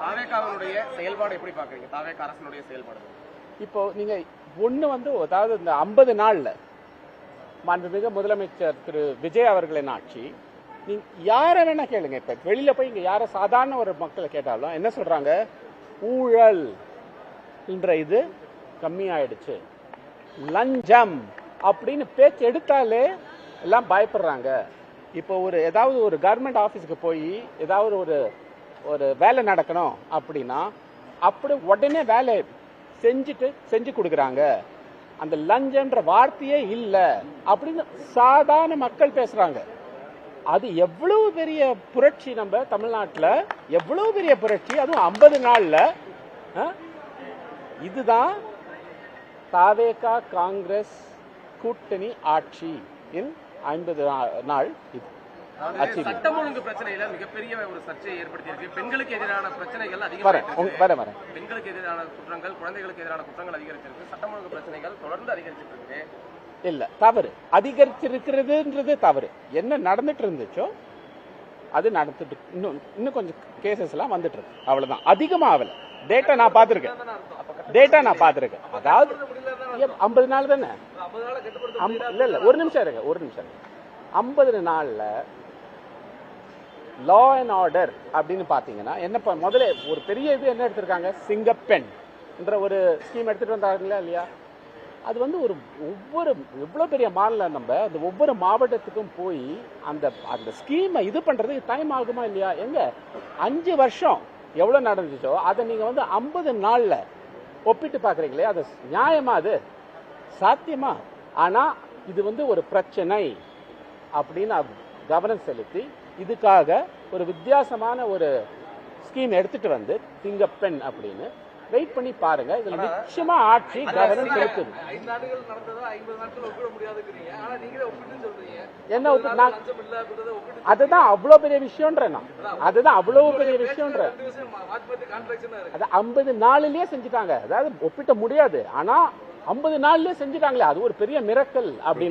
தாவேகாவினுடைய செயல்பாடு எப்படி பாக்குறீங்க? தாவேகா அரசினுடைய செயல்பாடு இப்போ நீங்க ஒண்ணு அதாவது இந்த 50 நாள்ல மாண்புமிகு முதலமைச்சர் திரு விஜய் அவர்களின் ஆட்சி, நீங்க யார வேணா கேளுங்க. இப்ப வெளியில போய் இங்க யார சாதாரண ஒரு மக்களை கேட்டாலும் என்ன சொல்றாங்க? ஊழல் என்ற இது கம்மியாயிடுச்சு, லஞ்சம் அப்படின்னு பேச்சு எடுத்தாலே எல்லாம் பயப்படுறாங்க. இப்போ ஏதாவது ஒரு கவர்மெண்ட் ஆபீஸ்க்கு போய் ஏதாவது ஒரு வேலை நடக்கணும் அப்படின்னா அப்படி உடனே வேலை செஞ்சு கொடுக்குறாங்க. அந்த லஞ்சம்ன்ற வார்த்தையே இல்லை அப்படின்னு சாதாரண மக்கள் பேசுறாங்க. அது எவ்வளவு பெரிய புரட்சி நம்ம தமிழ்நாட்டில், எவ்வளவு பெரிய புரட்சி, அதுவும் 50 நாள்ல. இதுதான் தாவேகா காங்கிரஸ் கூட்டணி ஆட்சி 50 நாள். இது சட்டம் ஒழுங்கு பிரச்சனையில மிகப்பெரிய ஒரு சர்ச்சையை ஏற்படுத்தி இருக்கு. பெண்களுக்கு எதிரான பிரச்சனைகள் வரேன். பெண்களுக்கு எதிரான குற்றங்கள், குழந்தைகளுக்கு எதிரான குற்றங்கள் அதிகரிச்சிருக்கு. சட்டம் ஒழுங்கு பிரச்சனைகள் தொடர்ந்து அதிகரிச்சிட்டு இருக்கு. இல்ல, தவறு. அதிகரிச்சிருக்கிறதுன்றது தவறு. என்ன நடந்துட்டு இருந்துச்சோ அது நடந்துட்டு இன்னும் கொஞ்சம் கேசஸ் எல்லாம் வந்துட்டு இருக்கு. அவ்வளவுதான், அதிகமா ஆகல. டேட்டா நான் பாத்துருக்கேன். அதாவது 50 நாள் தானே. இல்ல, ஒரு நிமிஷம் இருங்க. 50 நாள்ல லா அண்ட் ஆர்டர் அப்படின்னு பாத்தீங்கன்னா என்ன, முதல்ல ஒரு பெரிய இது என்ன எடுத்திருக்காங்க? சிங்கப்பெண் என்ற ஒரு ஸ்கீம் எடுத்துட்டு வந்தாங்களா இல்லையா? அது ஒவ்வொரு எவ்வளவு பெரிய மாநிலம், நம்ம அந்த ஒவ்வொரு மாவட்டத்துக்கும் போய் அந்த ஸ்கீமை இது பண்றதுக்கு டைம் ஆகுமா இல்லையா? எங்க 5 வருஷம் எவ்வளவு நடந்துச்சோ அதை நீங்க 50 நாள்ல ஒப்பிட்டு பாக்குறீங்களே, அது நியாயமா? அது சாத்தியமா? ஆனா இது ஒரு பிரச்சனை அப்படின்னு கவனம் செலுத்தி இதுக்காக ஒரு வித்தியாசமான ஒரு ஸ்கீம் எடுத்துட்டு வந்து சிங்கப்பெண் அப்படின்னு வெயிட் பண்ணி பாருங்க. இதுல நிச்சயமா ஆட்சி கவனம் செலுத்துது. என்ன அதுதான் அவ்வளவு பெரிய விஷயம்ன்ற, அதுதான் அவ்வளவு பெரிய விஷயம்ன்ற. அது 50 நாளிலேயே செஞ்சுட்டாங்க. அதாவது ஒப்பிட்ட முடியாது, ஆனா 50 நாள்லயே செஞ்சுட்டாங்களே, அது ஒரு பெரிய மிரக்கல் அப்படின்னு.